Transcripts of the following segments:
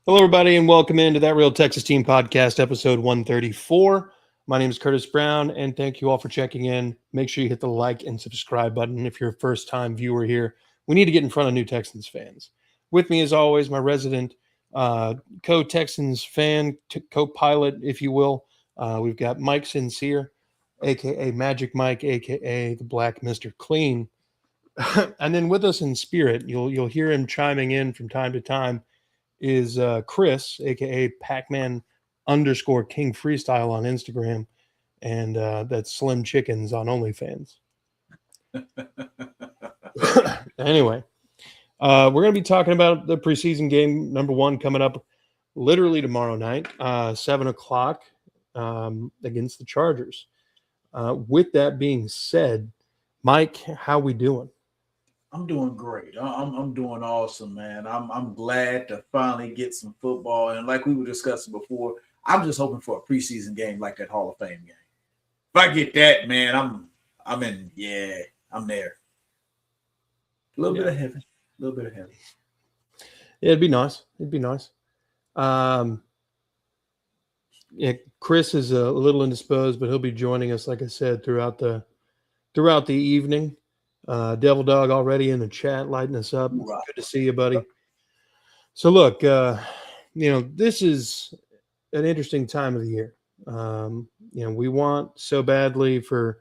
Hello, everybody, and welcome into That Real Texas Team Podcast, episode 134. My name is Curtis Brown, and thank you all for checking in. Make sure you hit the like and subscribe button if you're a first-time viewer here. We need to get in front of new Texans fans. With me, as always, my resident co-Texans fan, co-pilot, if you will. We've got Mike Sincere, a.k.a. Magic Mike, a.k.a. the Black Mr. Clean. And then with us in spirit, you'll hear him chiming in from time to time, is Chris, aka Pac-Man _ King Freestyle on Instagram, and that's Slim Chickens on OnlyFans. Anyway, we're going to be talking about the preseason game number 1 coming up literally tomorrow night, 7 o'clock against the Chargers. With that being said, Mike, how we doing? I'm doing great. I'm doing awesome, man. I'm glad to finally get some football. And like we were discussing before, I'm just hoping for a preseason game like that Hall of Fame game. If I get that, man, I'm in. Yeah, I'm there. A little bit of heaven. A little bit of heaven. Yeah, it'd be nice. Yeah, Chris is a little indisposed, but he'll be joining us, like I said, throughout the evening. Devil Dog already in the chat, lighting us up. Right. Good to see you, buddy. So look, this is an interesting time of the year. We want so badly for,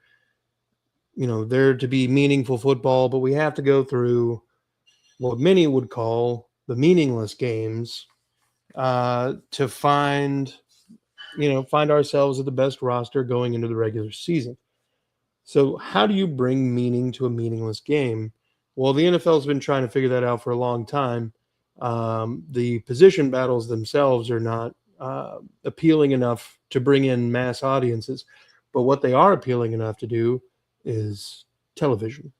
there to be meaningful football, but we have to go through what many would call the meaningless games to find ourselves at the best roster going into the regular season. So how do you bring meaning to a meaningless game? Well, the NFL has been trying to figure that out for a long time. The position battles themselves are not appealing enough to bring in mass audiences. But what they are appealing enough to do is television.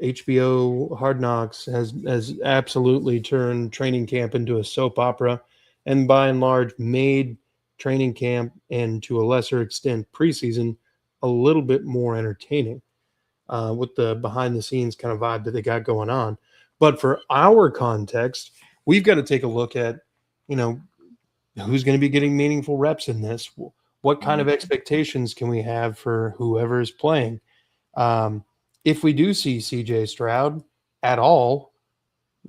HBO Hard Knocks has absolutely turned training camp into a soap opera, and by and large made training camp and to a lesser extent preseason a little bit more entertaining with the behind-the-scenes kind of vibe that they got going on. But for our context, we've got to take a look at, who's going to be getting meaningful reps in this. What kind of expectations can we have for whoever is playing? If we do see CJ Stroud at all,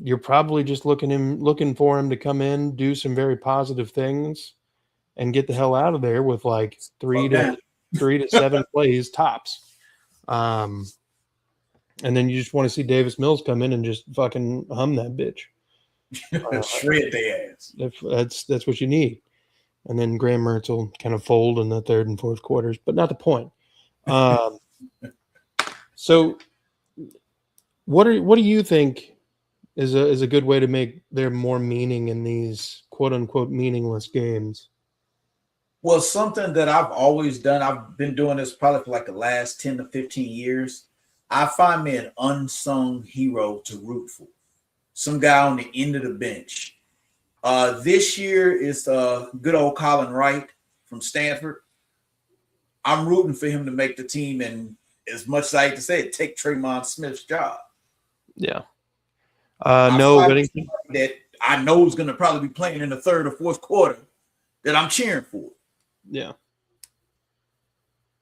you're probably just looking for him to come in, do some very positive things, and get the hell out of there with like 3 to 7 plays tops. And then you just want to see Davis Mills come in and just fucking hum that bitch. Shred their ass. That's what you need. And then Graham Mertz will kind of fold in the third and fourth quarters, but not the point. So what do you think is a good way to make there more meaning in these quote unquote meaningless games? Well, something that I've always done, I've been doing this probably for like the last 10 to 15 years. I find me an unsung hero to root for. Some guy on the end of the bench. This year is good old Colin Wright from Stanford. I'm rooting for him to make the team, and as much as I hate to say it, take Tremont Smith's job. Yeah. That I know is going to probably be playing in the third or fourth quarter that I'm cheering for. Yeah.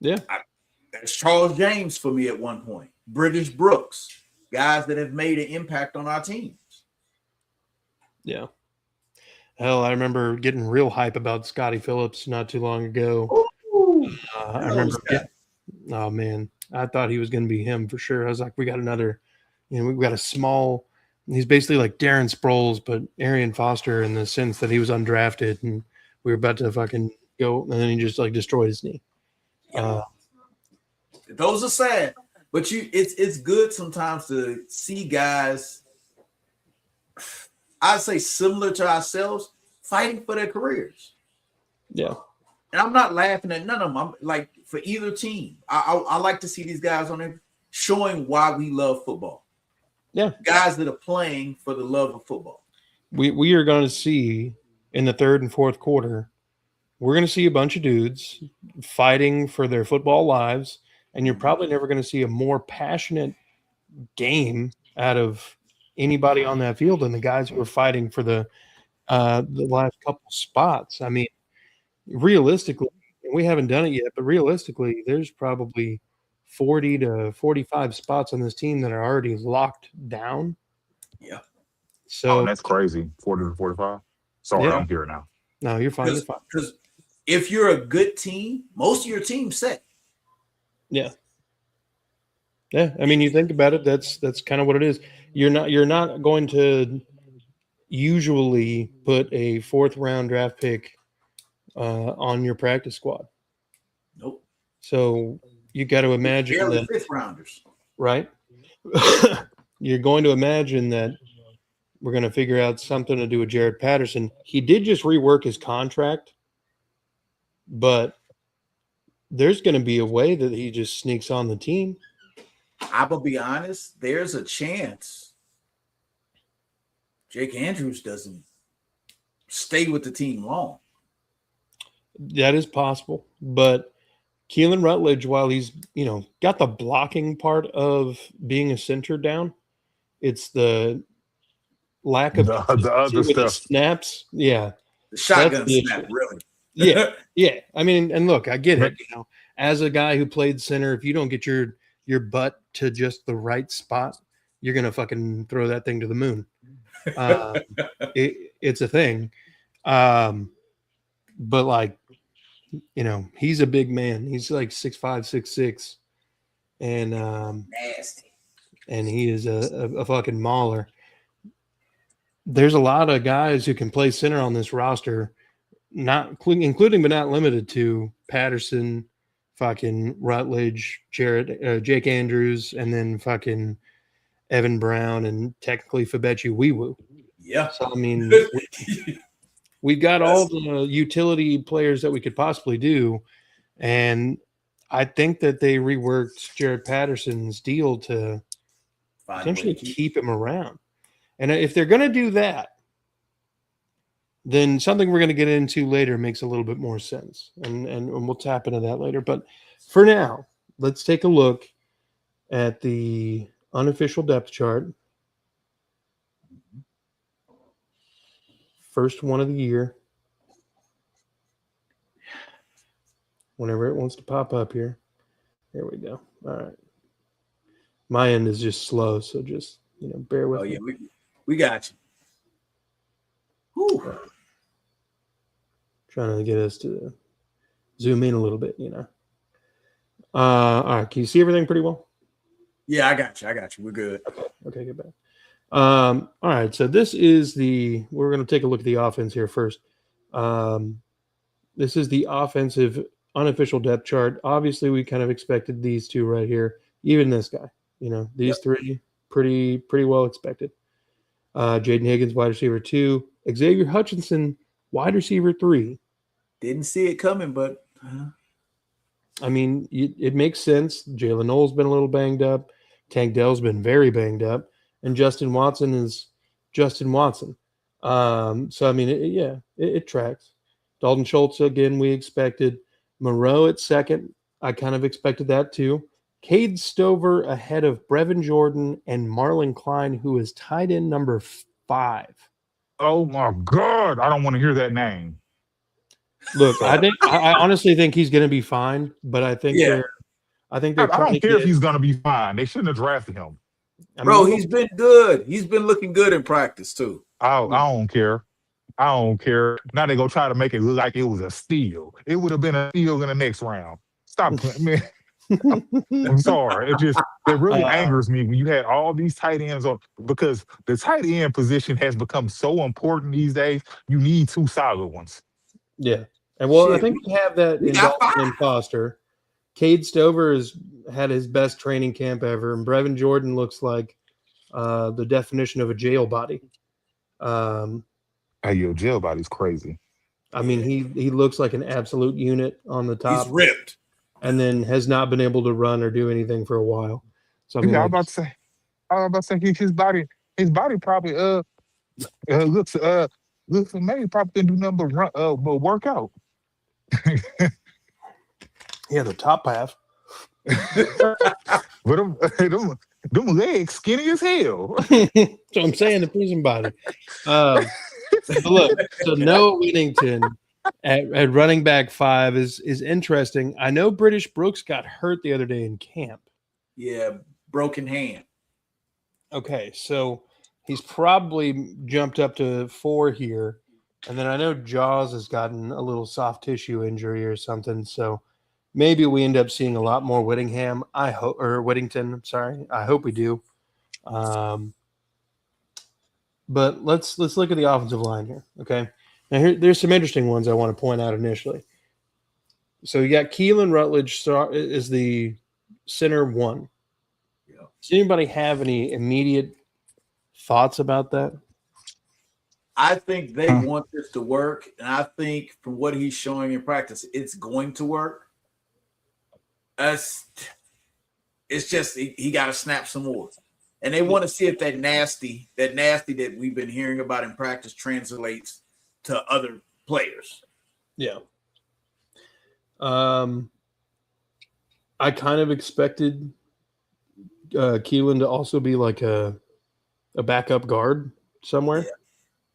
That's Charles James for me at one point. British Brooks, guys that have made an impact on our teams. Yeah. Hell, I remember getting real hype about Scotty Phillips not too long ago. I remember oh man, I thought he was going to be him for sure. I was like, we got another, we've got a small, he's basically like Darren Sproles, but Arian Foster in the sense that he was undrafted and we were about to fucking go, and then he just like destroyed his knee. Those are sad, but it's good sometimes to see guys, I'd say similar to ourselves, fighting for their careers. Yeah. And I'm not laughing at none of them. I'm like, for either team, I like to see these guys on there showing why we love football. Yeah. Guys that are playing for the love of football. We are going to see in the third and fourth quarter, we're going to see a bunch of dudes fighting for their football lives, and you're probably never going to see a more passionate game out of anybody on that field and the guys who are fighting for the last couple spots. I mean, realistically, we haven't done it yet, but realistically, there's probably 40 to 45 spots on this team that are already locked down. Yeah. Oh, and So, that's crazy. 40 to 45. Sorry, yeah, I'm here now. no, you're fine. You're fine. Because if you're a good team, most of your team's set. Yeah. Yeah. I mean, you think about it, that's kind of what it is. You're not going to usually put a 4th round draft pick on your practice squad. Nope. So you got to imagine Barely that, 5th rounders. right? You're going to imagine that we're going to figure out something to do with Jared Patterson. He did just rework his contract, but there's going to be a way that he just sneaks on the team. I'm going to be honest. There's a chance Jake Andrews doesn't stay with the team long. That is possible. But Keelan Rutledge, while he's, got the blocking part of being a center down, it's the lack of The other with the stuff. snaps. Yeah. The shotgun That's the snap, issue. really. Yeah. Yeah. I mean, and look, I get it. As a guy who played center, if you don't get your butt to just the right spot, you're going to fucking throw that thing to the moon. It's a thing. But like, he's a big man. He's like 6'5", 6'6", and Nasty. And he is a fucking mauler. There's a lot of guys who can play center on this roster, not including but not limited to Patterson, fucking Rutledge, Jake Andrews, and then fucking Evan Brown and technically Fabechi Wiwu. Yeah. So I mean, we got all the utility players that we could possibly do, and I think that they reworked Jared Patterson's deal to essentially keep him around. And if they're going to do that, then something we're going to get into later makes a little bit more sense. And we'll tap into that later. But for now, let's take a look at the unofficial depth chart. First one of the year. Whenever it wants to pop up here. There we go. All right. My end is just slow, so just, bear with me. Oh, yeah, we got you. Whew. Trying to get us to zoom in a little bit, All right. Can you see everything pretty well? Yeah, I got you. We're good. Okay, get back. All right. So this is we're going to take a look at the offense here first. This is the offensive unofficial depth chart. Obviously, we kind of expected these two right here. Even this guy, these three pretty well expected. Jaden Higgins, wide receiver 2. Xavier Hutchinson, wide receiver 3. Didn't see it coming, but I mean, it makes sense. Jalen Noel's been a little banged up. Tank Dell's been very banged up. And Justin Watson is Justin Watson. So, I mean, it tracks. Dalton Schultz, again, we expected. Moreau at 2nd. I kind of expected that too. Cade Stover ahead of Brevin Jordan and Marlon Klein, who is tight end number 5. Oh, my God. I don't want to hear that name. Look, I honestly think he's going to be fine, but I think I don't care if he's going to be fine. They shouldn't have drafted him. Bro, he's been good. He's been looking good in practice too. I don't care. I don't care. Now they go try to make it look like it was a steal. It would have been a steal in the next round. Stop, man. I'm sorry. It really angers me when you had all these tight ends on, because the tight end position has become so important these days. You need 2 solid ones. Yeah. And I think we have that in Dalton and Foster. Cade Stover has had his best training camp ever, and Brevin Jordan looks like the definition of a jail body. Jail body's crazy. I mean, he looks like an absolute unit on the top. He's ripped. And then has not been able to run or do anything for a while. So I mean, I was about to say his body probably looks maybe probably can do nothing but work out. Yeah, the top half. But Them legs skinny as hell. So I'm saying the prison body. But look, so Noah Whittington at running back 5 is interesting. I know British Brooks got hurt the other day in camp. Yeah, broken hand. Okay, so he's probably jumped up to 4 here. And then I know Jaws has gotten a little soft tissue injury or something. So maybe we end up seeing a lot more Whittingham. I hope, or Whittington. I'm sorry. I hope we do. But let's look at the offensive line here. Okay, now there's some interesting ones I want to point out initially. So you got Keelan Rutledge is the center 1. Yeah. Does anybody have any immediate thoughts about that? I think they want this to work, and I think from what he's showing in practice, it's going to work. It's just he got to snap some more, and they want to see if that nasty that we've been hearing about in practice translates to other players. Yeah. I kind of expected Keelan to also be like a backup guard somewhere. Yeah.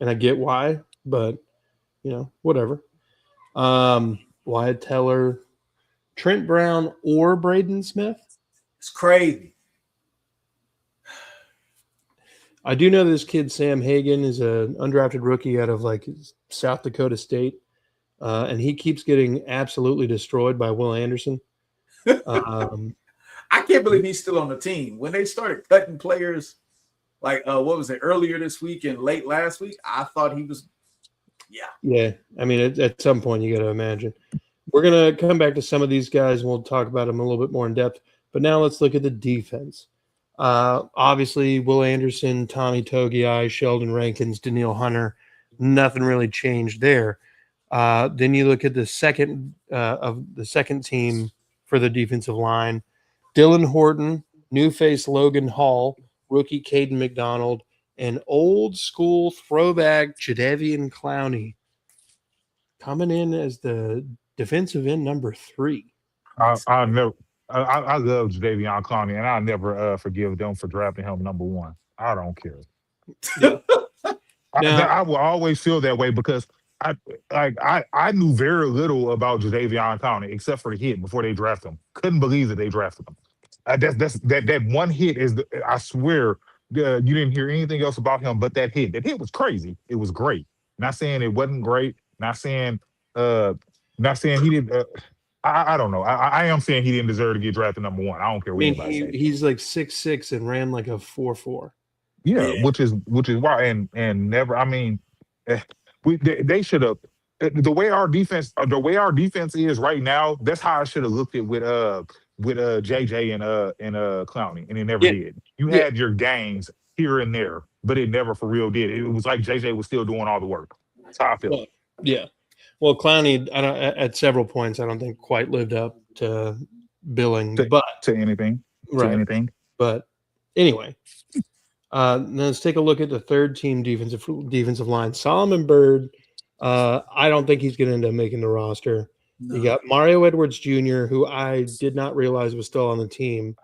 And I get why, but whatever. Wyatt Teller, Trent Brown, or Braden Smith. It's crazy. I do know this kid Sam Hagan is an undrafted rookie out of like South Dakota State, and he keeps getting absolutely destroyed by Will Anderson. I can't believe he's still on the team. When they started cutting players, like what was it, earlier this week and late last week, I thought he was, yeah. I mean, at some point you got to imagine. We're gonna come back to some of these guys, and we'll talk about them a little bit more in depth. But now let's look at the defense. Obviously, Will Anderson, Tommy Togiai, Sheldon Rankins, Daniil Hunter. Nothing really changed there. Then you look at the second team for the defensive line: Dylan Horton, new face Logan Hall, rookie Caden McDonald, and old school throwback Jadeveon Clowney coming in as the defensive end number 3. I love Jadeveon Clowney, and I'll never forgive them for drafting him number 1. I don't care. Yeah. I will always feel that way because I knew very little about Jadeveon Clowney except for the hit before they drafted him. Couldn't believe that they drafted him. That one hit is I swear you didn't hear anything else about him but that hit. That hit was crazy. It was great. Not saying it wasn't great. Not saying he didn't. I don't know. I am saying he didn't deserve to get drafted number 1. I don't care what anybody says. He's like 6'6" and ran like a 4.4. Yeah, which is why and never. I mean, they should have the way our defense is right now. That's how I should have looked at with JJ and Clowney, and it never did. You had your games here and there, but it never for real did. It was like JJ was still doing all the work. That's how I feel. Well, yeah. Well, Clowney, at several points, I don't think quite lived up to billing, but to anything, right? To anything. But anyway, let's take a look at the third team defensive line. Solomon Byrd. I don't think he's going to end up making the roster. No. You got Mario Edwards Jr., who I did not realize was still on the team.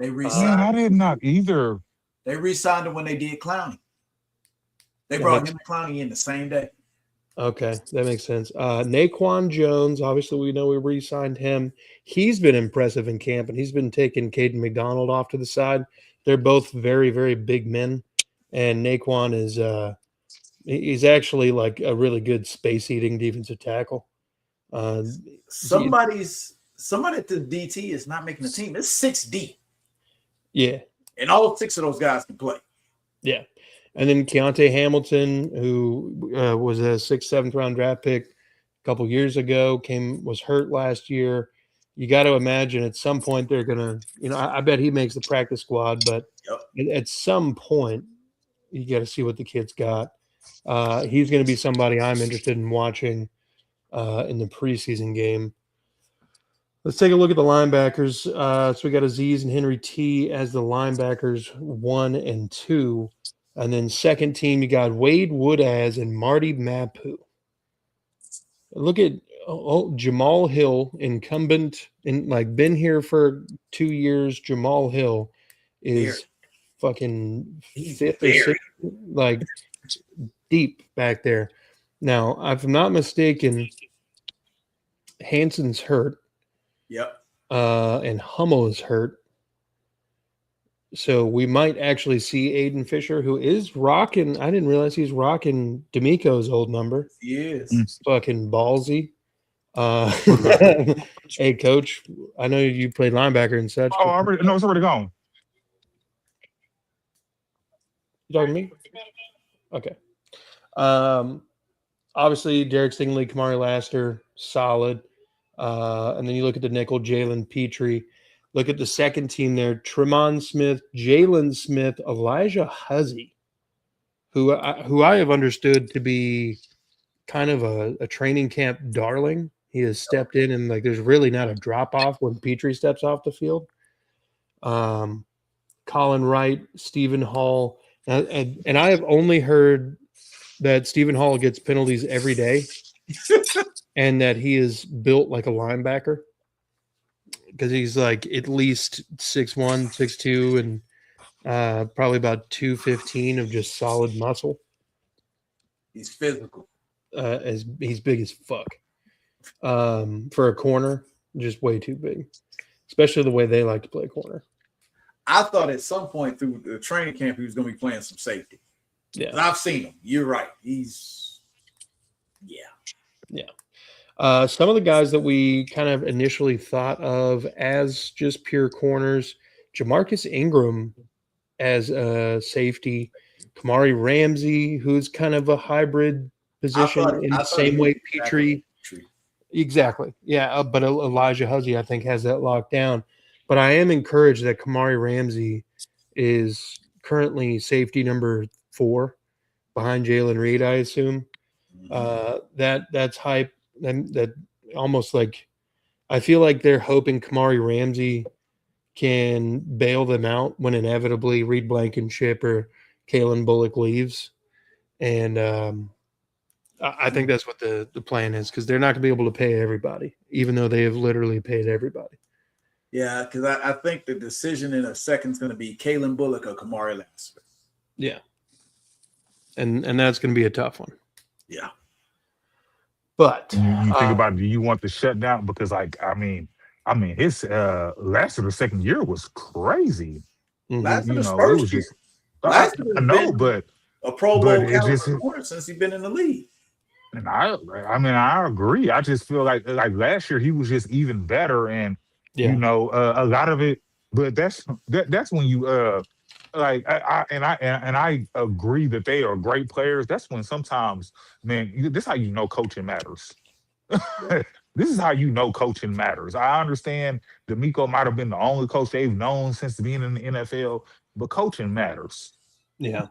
They re-signed. I did not either. They re-signed him when they did Clowney. They brought him and Clowney in the same day. Okay, that makes sense. Naquan Jones, obviously we know we re-signed him. He's been impressive in camp, and he's been taking Caden McDonald off to the side. They're both very, very big men, and Naquan is he's actually like a really good space-eating defensive tackle. Somebody at the DT is not making the team. It's 6 deep. Yeah. And all 6 of those guys can play. Yeah. And then Keontae Hamilton, who was a 6th, 7th round draft pick a couple years ago, was hurt last year. You got to imagine at some point they're going to, I bet he makes the practice squad, but at some point you got to see what the kid's got. He's going to be somebody I'm interested in watching in the preseason game. Let's take a look at the linebackers. So we got Aziz and Henry T as the linebackers 1 and 2. And then second team, you got Wade Woodaz and Marty Mapu. Look at Jamal Hill, incumbent, been here for 2 years. Jamal Hill is fucking He's fifth or very- sixth, like deep back there. Now, if I'm not mistaken, Hanson's hurt, Yep. and Hummel is hurt. So we might actually see Aiden Fisher, who is rocking. I didn't realize he's rocking D'Amico's old number. He is. Mm. Fucking ballsy. Hey, coach, I know you played linebacker and such. Oh, no, it's already gone. You talking to me? Okay. Obviously, Derek Stingley, Kamari Laster, solid. And then you look at the nickel, Jalen Petrie. Look at the second team there, Tremont Smith, Jalen Smith, Elijah Huzzy, who I have understood to be kind of a training camp darling. He has stepped in, and like there's really not a drop off when Petrie steps off the field. Colin Wright, Stephen Hall, and I have only heard that Stephen Hall gets penalties every day, and that he is built like a linebacker because he's like at least 6'1", 6'2", and probably about 215 of just solid muscle. He's physical. As he's big as fuck. For a corner, just way too big, especially the way they like to play corner. I thought at some point through the training camp he was going to be playing some safety. Yeah, But I've seen him. You're right. He's some of the guys that we kind of initially thought of as just pure corners, Jamarcus Ingram as a safety, Kamari Ramsey, who's kind of a hybrid position in the same way Petrie. Exactly. Yeah, but Elijah Huzzy, I think, has that locked down. But I am encouraged that Kamari Ramsey is currently safety number 4 behind Jalen Reed, I assume. That's hype. That almost like I feel like they're hoping Kamari Ramsey can bail them out when inevitably Reed Blankenship or Kalen Bullock leaves. And I think that's what the plan is, because they're not going to be able to pay everybody, even though they have literally paid everybody. Yeah, because I think the decision in a second is going to be Kalen Bullock or Kamari Laster. Yeah. And that's going to be a tough one. Yeah. But You think about it, do you want the shutdown? Because like I mean his last of the second year was crazy. Last of his It first was year. just I know, but a Pro but Bowl it caliber just corner since he's been in the league. and I agree. I just feel like last year he was just even better, and a lot of it. But that's when you I agree that they are great players. That's when sometimes, man, this is how you know coaching matters. This is how you know coaching matters. I understand D'Amico might have been the only coach they've known since being in the NFL, but coaching matters. Yeah.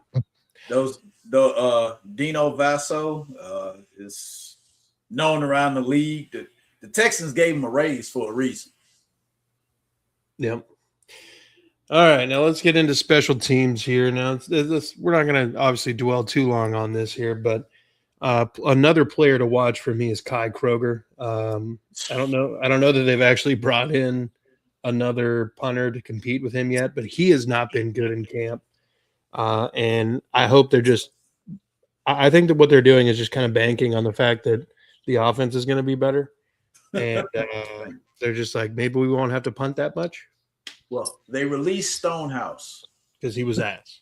The Dino Vasso is known around the league. The Texans gave him a raise for a reason. Yep. All right, now let's get into special teams here. Now, we're not going to obviously dwell too long on this here, but another player to watch for me is Kai Kroger. I don't know that they've actually brought in another punter to compete with him yet, but he has not been good in camp. And I hope I think that what they're doing is just kind of banking on the fact that the offense is going to be better. And they're just like, maybe we won't have to punt that much. Well, they released Stonehouse because he was ass.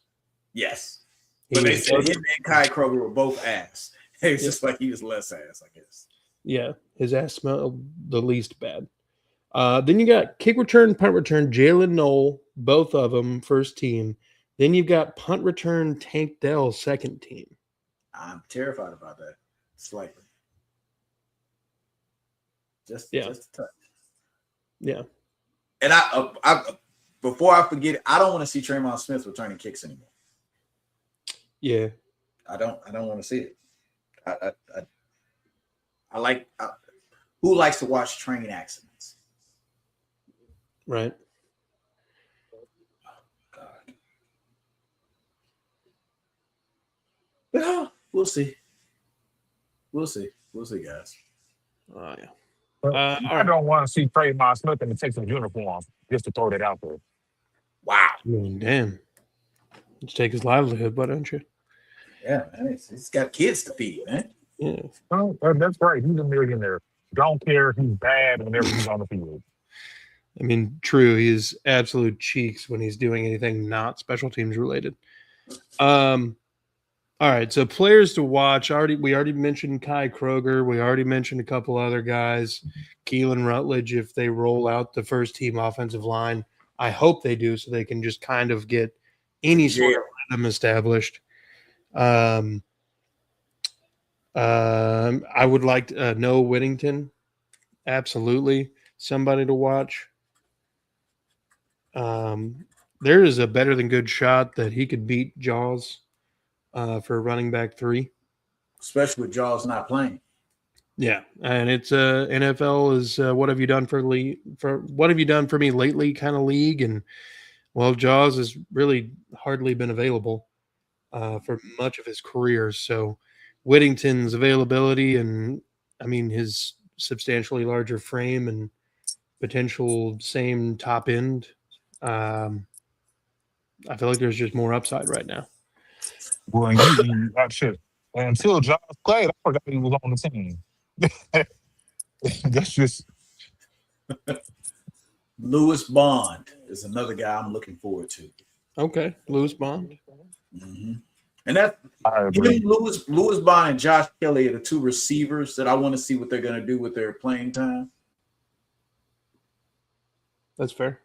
Yes. But they said him and Kai Kroger were both ass. It was just like he was less ass, I guess. Yeah, his ass smelled the least bad. Then you got kick return, punt return, Jalen Knoll, both of them first team. Then you've got punt return, Tank Dell, second team. I'm terrified about that, slightly. Just a touch. Yeah. And I before I forget it, I don't want to see Tremont Smith returning kicks anymore. Yeah. I don't want to see it. I like who likes to watch train accidents? Right. Oh, God. Yeah, we'll see. We'll see, guys. Oh yeah. I don't want to see Tremont Smith in the Texans uniform, just to throw that out there. Wow. Damn. Just take his livelihood, why don't you? Yeah, man. He's got kids to feed, man. Yeah. Oh, that's right. He's a millionaire. Don't care if he's bad whenever he's on the field. I mean, true. He is absolute cheeks when he's doing anything not special teams related. All right, so players to watch. We already mentioned Kai Kroger. We already mentioned a couple other guys. Keelan Rutledge, if they roll out the first team offensive line, I hope they do, so they can just kind of get any sort of rhythm established. I would like Noah Whittington, absolutely somebody to watch. There is a better than good shot that he could beat Jaws for running back 3, especially with Jaws not playing. Yeah, and it's NFL is what have you done for what have you done for me lately kind of league, and well, Jaws has really hardly been available for much of his career. So Whittington's availability, and I mean his substantially larger frame and potential same top end. I feel like there's just more upside right now. Well, and shit. Until Josh played, I forgot he was on the team. That's just Lewis Bond is another guy I'm looking forward to. Okay, Lewis Bond. Mm-hmm. And that Lewis Bond and Josh Kelly are the 2 receivers that I want to see what they're going to do with their playing time. That's fair.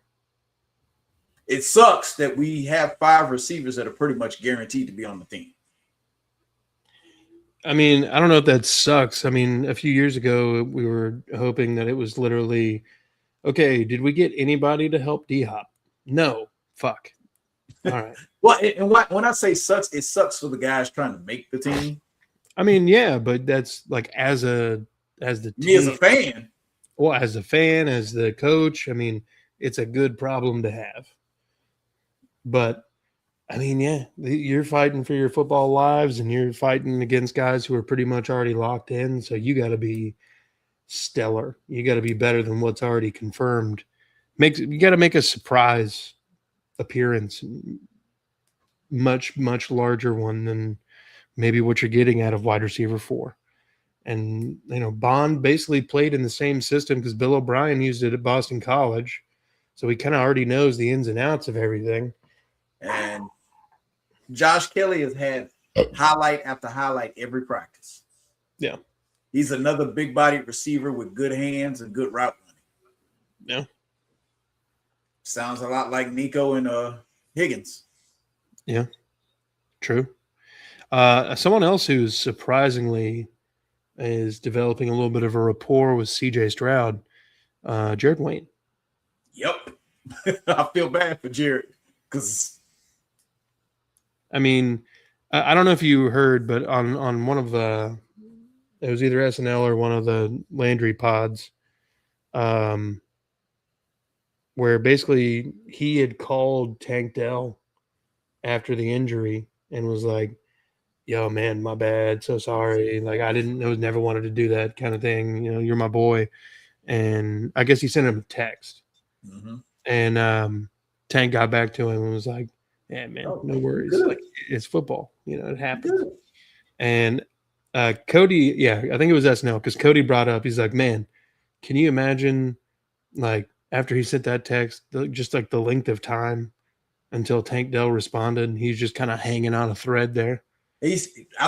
It sucks that we have 5 receivers that are pretty much guaranteed to be on the team. I mean, I don't know if that sucks. I mean, a few years ago, we were hoping that it was literally, okay, did we get anybody to help D-Hop? No. Fuck. All right. Well, and when I say sucks, it sucks for the guys trying to make the team. I mean, yeah, but that's like as the team, me as a fan. Well, as a fan, as the coach, I mean, it's a good problem to have. But I mean, yeah, you're fighting for your football lives, and you're fighting against guys who are pretty much already locked in. So you got to be stellar. You got to be better than what's already confirmed. You got to make a surprise appearance, much larger one than maybe what you're getting out of wide receiver 4. And Bond basically played in the same system because Bill O'Brien used it at Boston College, so he kind of already knows the ins and outs of everything. And Josh Kelly has had highlight after highlight every practice. Yeah. He's another big-bodied receiver with good hands and good route running. Yeah. Sounds a lot like Nico and Higgins. Yeah. True. Someone else who's surprisingly is developing a little bit of a rapport with CJ Stroud, Jared Wayne. Yep. I feel bad for Jared because I mean, I don't know if you heard, but on one of the, it was either SNL or one of the Landry pods, where basically he had called Tank Dell after the injury and was like, yo, man, my bad. So sorry. Like, I never wanted to do that kind of thing. You're my boy. And I guess he sent him a text. Mm-hmm. And Tank got back to him and was like, yeah, man, no worries. Like, it's football. It happens. Good. And Cody, yeah, I think it was SNL because Cody brought up, he's like, man, can you imagine, like, after he sent that text, just like the length of time until Tank Dell responded, he's just kind of hanging on a thread there. I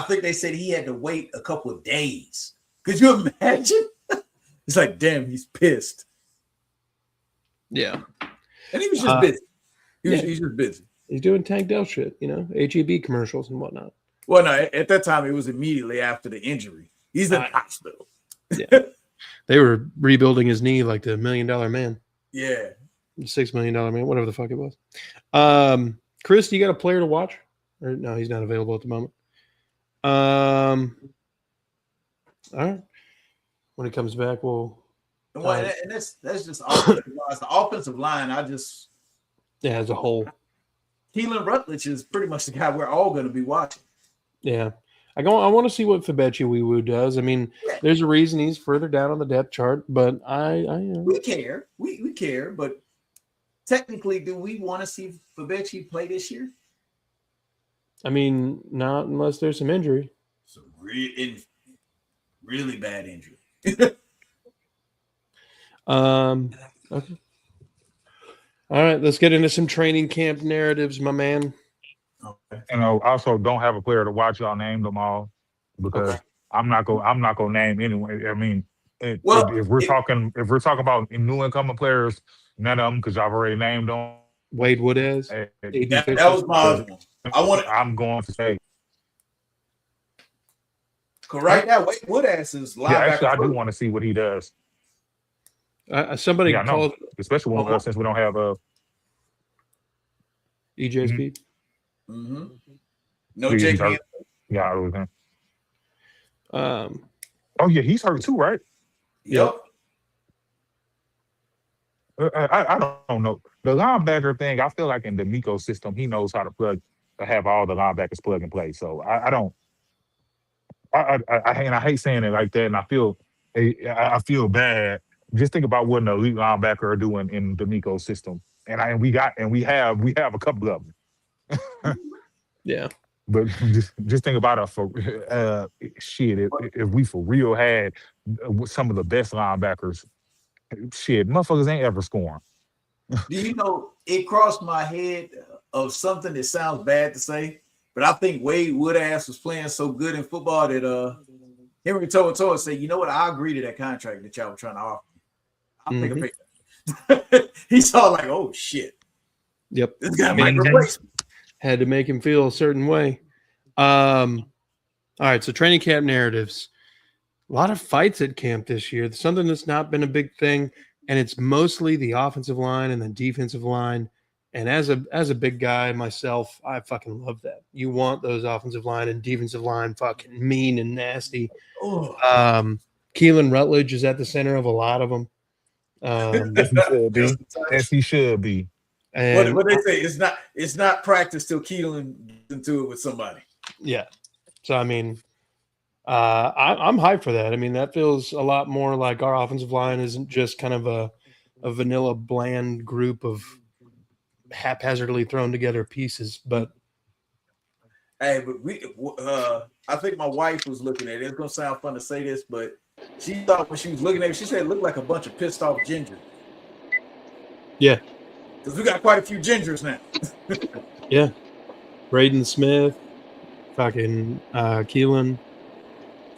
think they said he had to wait a couple of days. Could you imagine? It's like, damn, he's pissed. Yeah. And he was just busy. He's just busy. He's doing Tank Dell shit, HEB commercials and whatnot. Well, no, at that time, it was immediately after the injury. He's in the hospital. Yeah. They were rebuilding his knee like the $1 Million Man. Yeah. $6 Million Man, whatever the fuck it was. Chris, you got a player to watch? Or no, he's not available at the moment. All right. When he comes back, we'll. And that's just offensive line. The offensive line, as a whole. Keelan Rutledge is pretty much the guy we're all going to be watching. Yeah. I want to see what Fabechi does. I mean, there's a reason he's further down on the depth chart, but we care. We care, but technically, do we want to see Fabechi play this year? I mean, not unless there's some injury. So really bad injury. Okay. All right, let's get into some training camp narratives, my man. Okay. And also don't have a player to watch. Y'all name them all because Okay. I'm not gonna name anyway. I mean, Well, if we're talking about new incoming players, none of them because I've already named them. Wade Woodaz, A.D. that Fisher. was my other one. I'm going to say, Cause right now, Wade Woodass is linebacker. yeah, actually, I do want to see what he does. Somebody Yeah, I know, called especially since we don't have EJ Speed. Mm-hmm. No Jake Hansen. Yeah, I was him. Um, Oh yeah, he's hurt too, right? Yep. I don't know. The linebacker thing, I feel like in the Miko system, he knows how to have all the linebackers plug and play. So I don't. I hate saying it like that, and I feel bad. Just think about what an elite linebacker are doing in the Miko system, and we have a couple of them. yeah. But just think about it for shit. If we for real had some of the best linebackers, shit, motherfuckers ain't ever scoring. Do you know it crossed my head of something that sounds bad to say, but I think Wade Woodass was playing so good in football that Henry Toa said, "You know what? I agree to that contract that y'all were trying to offer. I'll take a picture." He saw like, "Oh shit, yep, this guy might replace me." Had to make him feel a certain way. All right, so training camp narratives. A lot of fights at camp this year. Something that's not been a big thing, and it's mostly the offensive line and the defensive line. And as a big guy myself, I fucking love that. You want those offensive line and defensive line fucking mean and nasty. Keelan Rutledge is at the center of a lot of them. Yes, he should be. Yes, he should be. And what they say, it's not practice till Keelan gets into it with somebody. Yeah. So I mean, I'm hyped for that. I mean, that feels a lot more like our offensive line isn't just kind of a vanilla, bland group of haphazardly thrown together pieces. But hey, but I think my wife was looking at it. It's gonna sound fun to say this, but she thought when she was looking at it, she said it looked like a bunch of pissed off gingers. Yeah, because we got quite a few gingers now. Yeah, Braden Smith, fucking Keelan.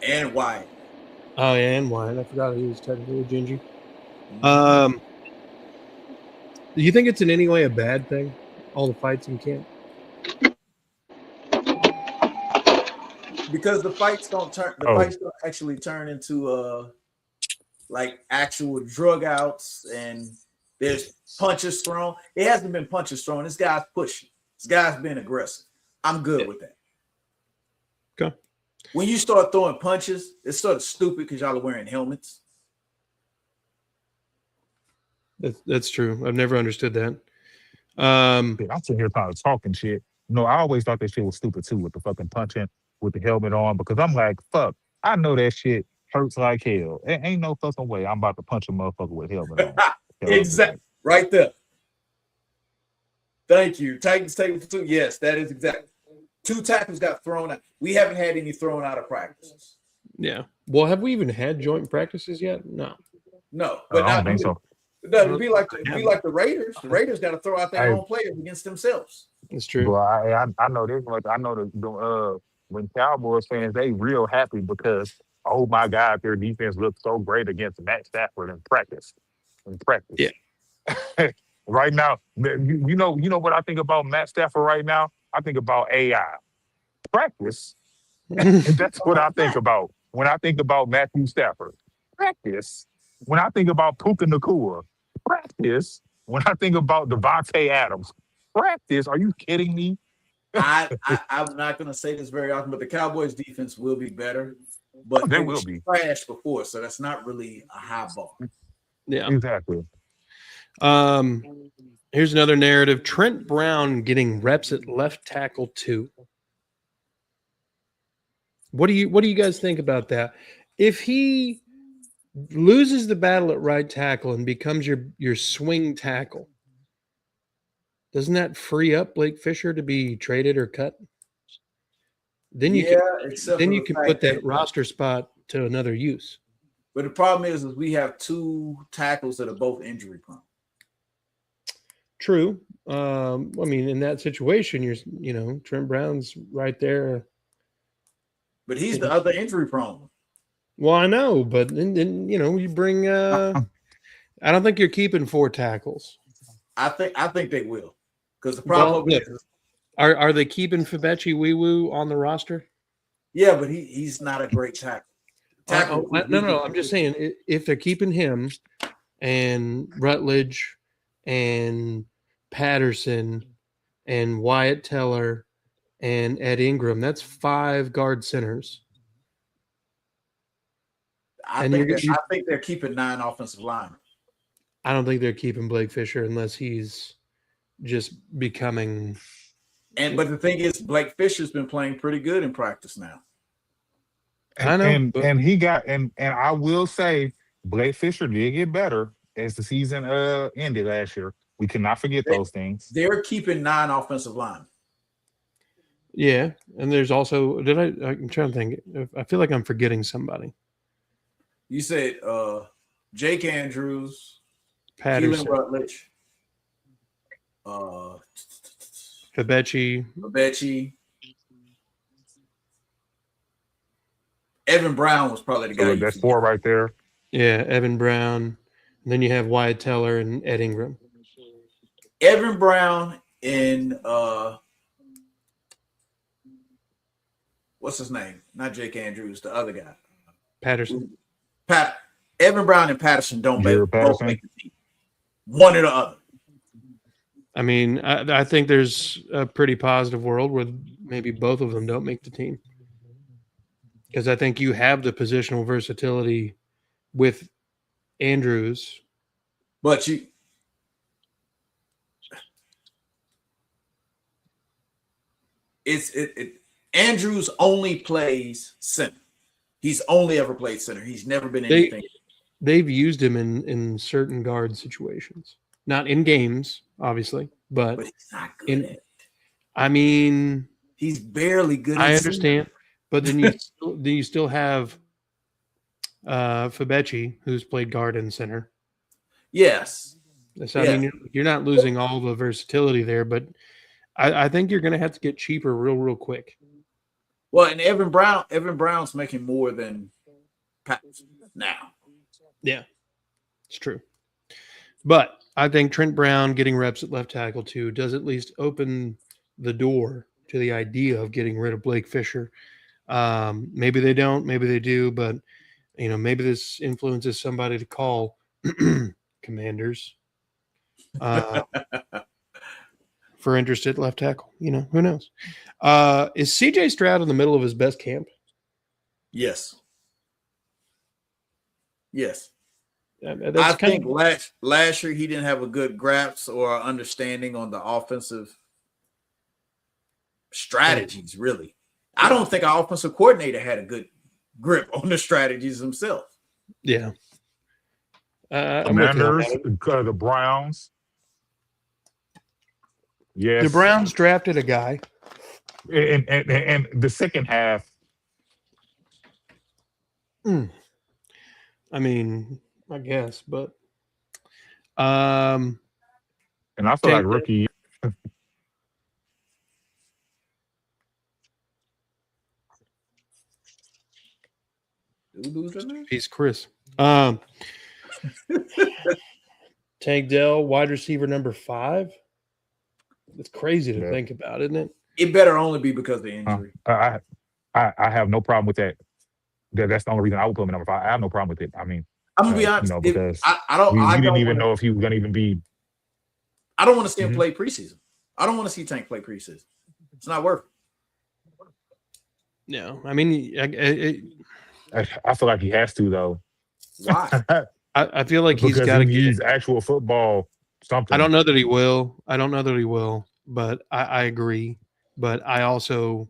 And Wyatt. Oh, yeah, and Wyatt. I forgot he was technically a ginger. Do you think it's in any way a bad thing? All the fights in camp? Because the fights don't actually turn into like actual drug outs and there's punches thrown. It hasn't been punches thrown. This guy's pushing. This guy's been aggressive. I'm good with that. Okay. When you start throwing punches, it's sort of stupid because y'all are wearing helmets. That's true. I've never understood that. I'm sitting here kind of talking shit. No, I always thought that shit was stupid too with the fucking punching with the helmet on because I'm like, fuck, I know that shit hurts like hell. Ain't no fucking way I'm about to punch a motherfucker with helmet on. Exactly. Right there. Thank you. Titans taking for two. Yes, that is exactly. 2 tackles got thrown out. We haven't had any thrown out of practices. Yeah. Well, have we even had joint practices yet? No. No. But I don't think so. It'd be like the Raiders. The Raiders got to throw out their own players against themselves. That's true. Well, I know this much. I know the when Cowboys fans, they real happy because, oh my God, their defense looked so great against Matt Stafford in practice. Yeah. Right now, you know what I think about Matt Stafford right now? I think about AI. Practice. And that's what I think about when I think about Matthew Stafford. Practice. When I think about Puka Nacua. Practice. When I think about Devontae Adams. Practice. Are you kidding me? I'm not going to say this very often, but the Cowboys defense will be better. But they will be trash before, so that's not really a high bar. Yeah, exactly. Here's another narrative: Trent Brown getting reps at left tackle 2. What do you guys think about that? If he loses the battle at right tackle and becomes your swing tackle, doesn't that free up Blake Fisher to be traded or cut? then you except then for you the can fact put that roster spot to another use. But the problem is we have two tackles that are both injury prone. True. I mean, in that situation, Trent Brown's right there. But he's the other injury prone. Well, I know, but then you bring. I don't think you're keeping 4 tackles. I think they will, because the problem is, are they keeping Fabechi Wee-Woo on the roster? Yeah, but he's not a great tackle. No. I'm just saying, if they're keeping him and Rutledge and Patterson and Wyatt Teller and Ed Ingram, that's 5 guard centers. I think they're keeping 9 offensive linemen. I don't think they're keeping Blake Fisher unless he's just becoming. But the thing is, Blake Fisher's been playing pretty good in practice now. I know, and he got and I will say Blake Fisher did get better as the season ended last year. We cannot forget those things. They're keeping 9 offensive linemen. Yeah, and there's also I'm trying to think. I feel like I'm forgetting somebody. You said Jake Andrews, Patterson, Keelan Rutledge, Fabechi. Evan Brown was probably the guy. So that's 4 right there. Yeah, Evan Brown. And then you have Wyatt Teller and Ed Ingram. Evan Brown and what's his name? Not Jake Andrews, the other guy. Patterson. Evan Brown and Patterson don't both make the team. One or the other. I mean, I think there's a pretty positive world where maybe both of them don't make the team. Because I think you have the positional versatility with Andrews. But Andrews only plays center. He's only ever played center. He's never been anything. They've used him in certain guard situations. Not in games, obviously, but he's not good at it. I mean, he's barely good at it. I understand. But then you still have Fabechi, who's played guard and center. Yes. So, I mean, you're not losing all the versatility there, but I think you're going to have to get cheaper real quick. Well, and Evan Brown's making more than Patterson now. Yeah, it's true. But I think Trent Brown getting reps at left tackle too does at least open the door to the idea of getting rid of Blake Fisher. Maybe they don't, maybe they do, but maybe this influences somebody to call Commanders for interest at left tackle. Who knows? Is CJ Stroud in the middle of his best camp? Yes. I think last year he didn't have a good grasp or understanding on the offensive strategies, really. I don't think our offensive coordinator had a good grip on the strategies himself. Yeah. Commanders, the Browns. Yes. The Browns drafted a guy. And the second half. I mean, I guess, but and I feel like rookie. He's Chris. Tank Dell, wide receiver number 5. It's crazy to think about, isn't it? It better only be because of the injury. I have no problem with that. That's the only reason I would put him at number 5. I have no problem with it. I mean, I'm gonna be honest. Because I didn't even know if he was gonna even be. I don't want to see him play preseason. I don't want to see Tank play preseason. It's not worth it. No, I mean, I feel like he has to though. Why? I feel like he's got to use actual football. Something. I don't know that he will. But I agree. But I also,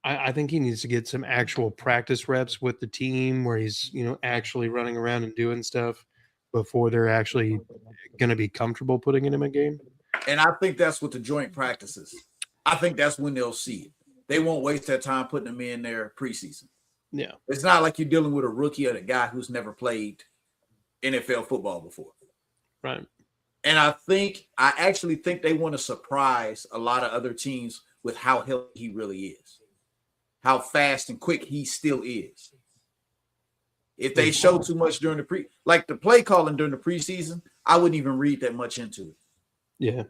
I think he needs to get some actual practice reps with the team where he's, actually running around and doing stuff before they're actually going to be comfortable putting him in a game. And I think that's what the joint practices. I think that's when they'll see it. they won't waste their time putting him in their preseason. Yeah. It's not like you're dealing with a rookie or a guy who's never played NFL football before. Right. And I actually think they want to surprise a lot of other teams with how healthy he really is, how fast and quick he still is. If they show too much during the play calling during the preseason, I wouldn't even read that much into it. Yeah.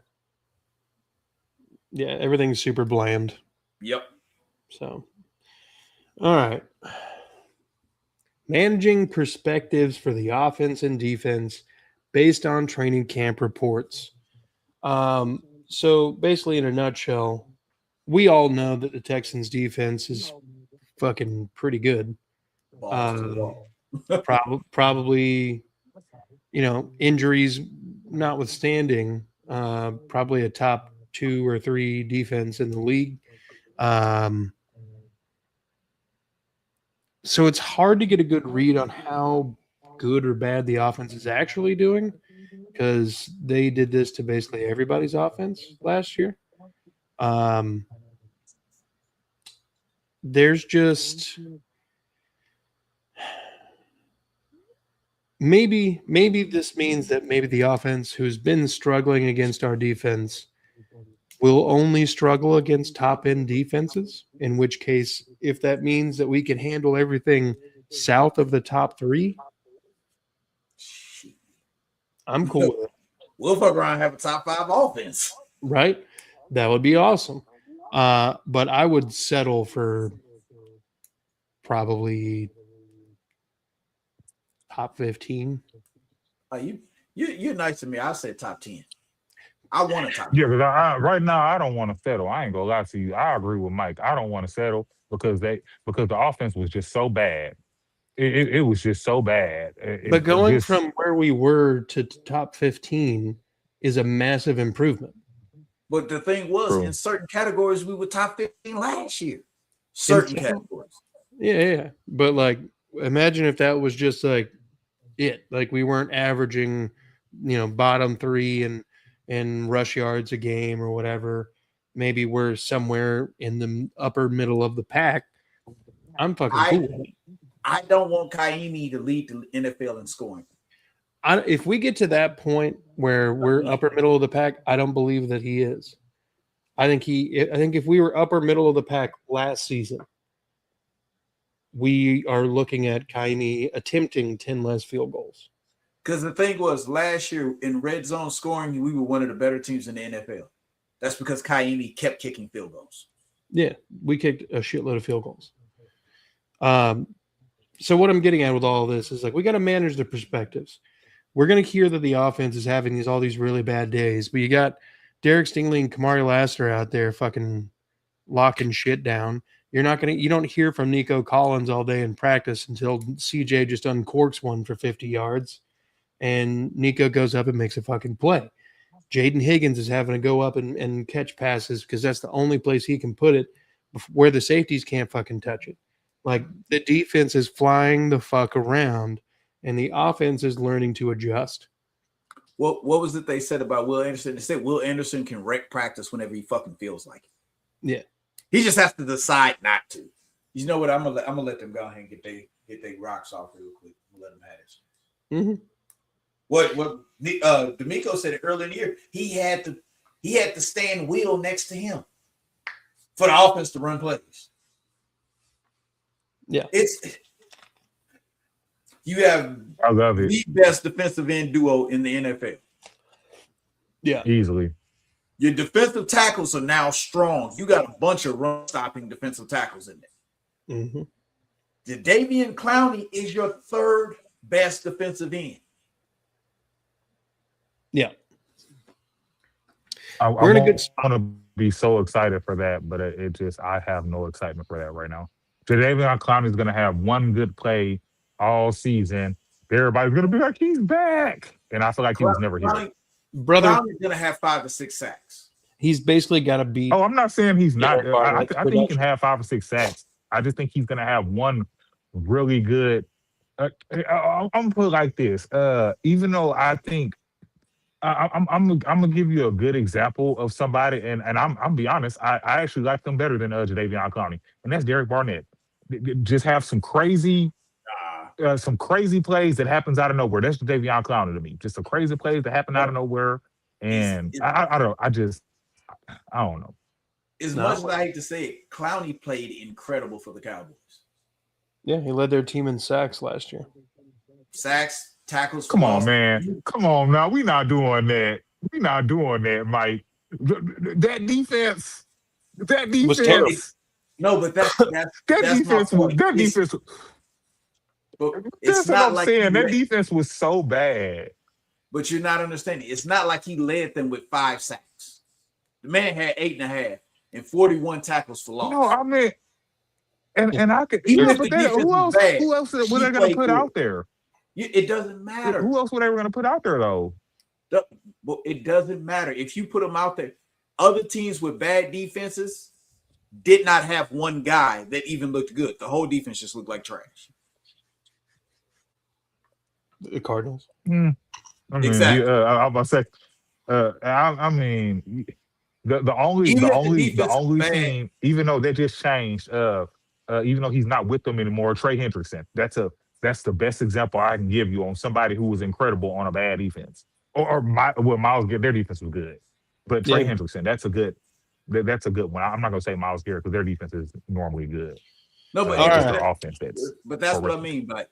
Yeah, everything's super bland. Yep. So, all right. Managing perspectives for the offense and defense based on training camp reports. So basically, in a nutshell, we all know that the Texans defense is fucking pretty good. Probably, injuries notwithstanding, probably a top 2 or 3 defense in the league. So it's hard to get a good read on how good or bad the offense is actually doing, because they did this to basically everybody's offense last year. There's just maybe this means that maybe the offense, who's been struggling against our defense, will only struggle against top-end defenses, in which case, if that means that we can handle everything south of the top 3, I'm cool with it. We'll fuck around and have a top 5 offense. Right? That would be awesome. But I would settle for probably top 15. You're nice to me. I said top 10. I want a top 10. Yeah, because right now I don't want to settle. I ain't gonna lie to you. I agree with Mike. I don't want to settle because the offense was just so bad. It was just so bad. But going from where we were to top 15 is a massive improvement. But the thing was, in certain categories, we were top 15 last year. Certain categories. Yeah. But like, imagine if that was just like it. Like we weren't averaging, bottom 3 and rush yards a game or whatever. Maybe we're somewhere in the upper middle of the pack. I'm fucking cool with it. I don't want Kaimi to lead the NFL in scoring. If we get to that point where we're upper middle of the pack, I don't believe that he is. I think if we were upper middle of the pack last season, we are looking at Kaimi attempting 10 less field goals. Because the thing was, last year in red zone scoring, we were one of the better teams in the NFL. That's because Kaimi kept kicking field goals. Yeah, we kicked a shitload of field goals. So what I'm getting at with all of this is like we got to manage the perspectives. We're going to hear that the offense is having all these really bad days, but you got Derek Stingley and Kamari Lassiter out there fucking locking shit down. You don't hear from Nico Collins all day in practice until CJ just uncorks one for 50 yards and Nico goes up and makes a fucking play. Jaden Higgins is having to go up and catch passes because that's the only place he can put it where the safeties can't fucking touch it. Like the defense is flying the fuck around and the offense is learning to adjust. What was it they said about Will Anderson? They said Will Anderson can wreck practice whenever he fucking feels like it. Yeah. He just has to decide not to. You know what? I'm gonna let them go ahead and get their rocks off real quick. Let them have it. Mm-hmm. What D'Amico said earlier in the year, he had to stand Will next to him for the offense to run plays. Yeah, you have I love it. The best defensive end duo in the NFL. Yeah, easily. Your defensive tackles are now strong. You got a bunch of run-stopping defensive tackles in there. Mm-hmm. Jadeveon Clowney is your third best defensive end. Yeah. We're in a good spot. I want to be so excited for that, but I have no excitement for that right now. Jadeveon Clowney is going to have one good play all season. Everybody's going to be like, he's back. And I feel like he was never here. Brother, Clowney's going to have 5 to 6 sacks. He's basically got to be. Oh, I'm not saying he's not. I think he can have 5 or 6 sacks. I just think he's going to have one really good. I'm going to put it like this. Even though I think I'm gonna give you a good example of somebody, and I'm be honest, I actually like them better than Jadeveon Clowney, and that's Derek Barnett. Just have some crazy plays that happens out of nowhere. That's Jadeveon Clowney to me. Just some crazy plays that happen out of nowhere, and I don't know. As much as I hate to say it, Clowney played incredible for the Cowboys. Yeah, he led their team in sacks last year. Sacks, tackles. Come on, man. Come on now. We're not doing that. We're not doing that, Mike. That defense. Was terrible. No, but that's that defense. That defense. But it's not like that defense was so bad. But you're not understanding. It's not like he led them with 5 sacks. The man had 8.5 and 41 tackles for loss. No, I mean, and I could. Even but who else were they going to put out there? It doesn't matter. Who else were they going to put out there though? Well, it doesn't matter if you put them out there. Other teams with bad defenses did not have one guy that even looked good. The whole defense just looked like trash. The Cardinals. I mean, exactly. I was about to say. I mean, the only team, even though they just changed, even though he's not with them anymore, Trey Hendrickson. That's the best example I can give you on somebody who was incredible on a bad defense. Miles Garrett, their defense was good, but Trey Hendrickson, that's a good one. I'm not gonna say Miles Garrett because their defense is normally good. No, but their offense. That's what I mean by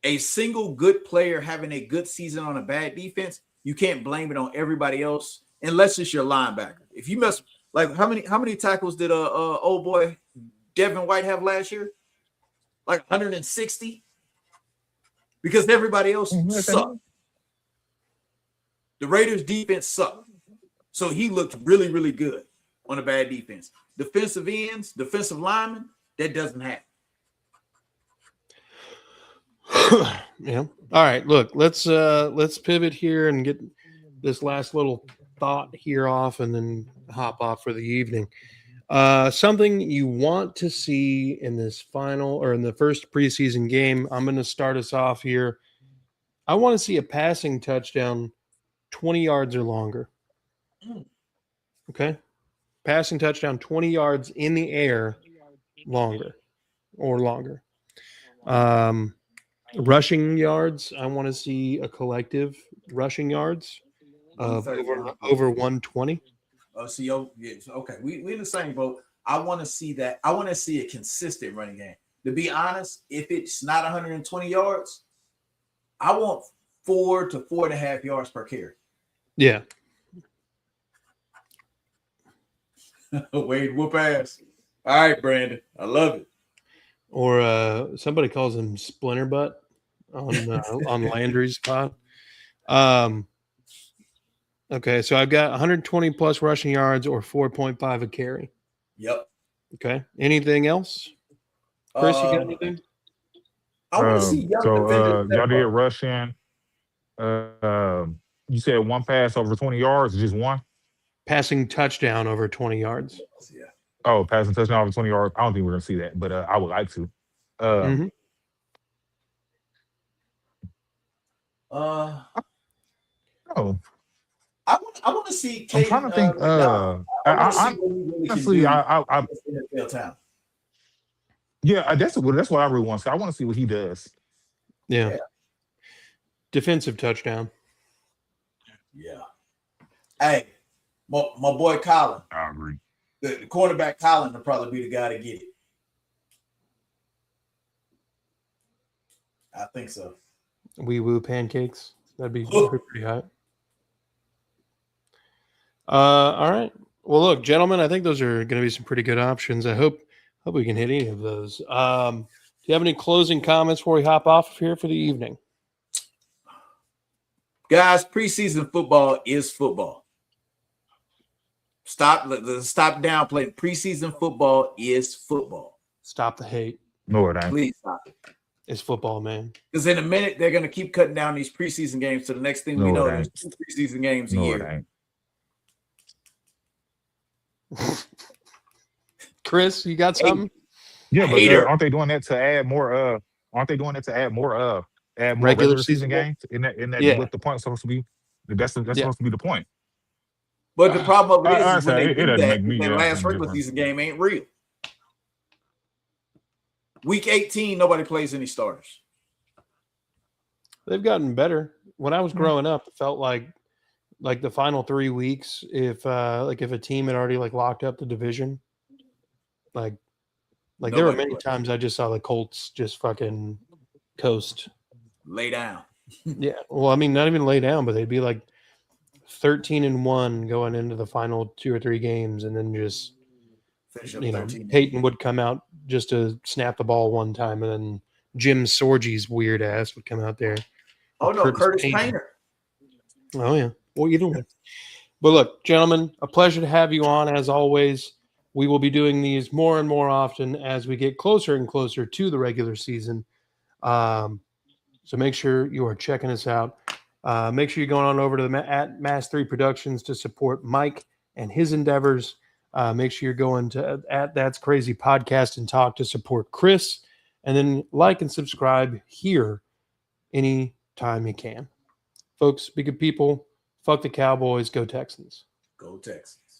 a single good player having a good season on a bad defense. You can't blame it on everybody else unless it's your linebacker. If you mess like how many tackles did old boy Devin White have last year? Like 160, because everybody else sucked. The Raiders' defense sucked. So he looked really, really good on a bad defense. Defensive ends, defensive linemen, that doesn't happen. Yeah. All right. Look, let's pivot here and get this last little thought here off and then hop off for the evening. Something you want to see in this final or in the first preseason game. I'm going to start us off here. I want to see a passing touchdown 20 yards or longer. Okay. Passing touchdown 20 yards in the air longer. Rushing yards. I want to see a collective rushing yards of over 120. Okay. We're in the same boat. I want to see that. I want to see a consistent running game. To be honest, if it's not 120 yards, I want 4 to 4.5 yards per carry. Yeah. Wade whoop ass. All right, Brandon. I love it. Or somebody calls him Splinter Butt on Landry's pod. Okay, so I've got 120 plus rushing yards or 4.5 a carry. Yep. Okay. Anything else? Chris, you got anything? I want to see y'all did rushing. You said one pass over 20 yards, just one? Passing touchdown over 20 yards. Yeah. Oh, passing touchdown over 20 yards. I don't think we're gonna see that, but I would like to. I want to see. I'm trying to think. Honestly, yeah, that's what I really want to see. I want to see what he does. Yeah. Defensive touchdown. Yeah. Hey, my boy Colin. I agree. The cornerback Colin will probably be the guy to get it. I think so. Wee woo pancakes. That'd be pretty hot. All right. Well, look, gentlemen, I think those are going to be some pretty good options. I hope we can hit any of those. Do you have any closing comments before we hop off here for the evening? Guys, preseason football is football. Stop downplaying. Preseason football is football. Stop the hate. No, it ain't. Please stop it. It's football, man. Because in a minute, they're going to keep cutting down these preseason games. So the next thing we know, there's 2 preseason games a year. Chris, you got something? Yeah, but aren't they doing that to add more? Aren't they doing that to add more regular season games? In that what the point's supposed to be? That's supposed to be the point. But the problem of it is when they it do doesn't that, make me that last regular different. season game ain't real. Week 18, nobody plays any starters. They've gotten better. When I was growing up, it felt like the final 3 weeks, if a team had already like locked up the division, like there were many times I just saw the Colts just fucking coast. Lay down. Yeah. Well, I mean, not even lay down, but they'd be like 13-1 going into the final 2 or 3 games, and then just Peyton would come out just to snap the ball one time, and then Jim Sorgie's weird ass would come out there. Oh no, Curtis Painter. Oh yeah. Well, either way. But look, gentlemen, a pleasure to have you on as always. We will be doing these more and more often as we get closer and closer to the regular season. So make sure you are checking us out. Make sure you're going on over to the at Mass 3 Productions to support Mike and his endeavors. Make sure you're going to at That's Crazy Podcast and Talk to support Chris. And then like and subscribe here anytime you can. Folks, be good people. Fuck the Cowboys. Go Texans. Go Texans.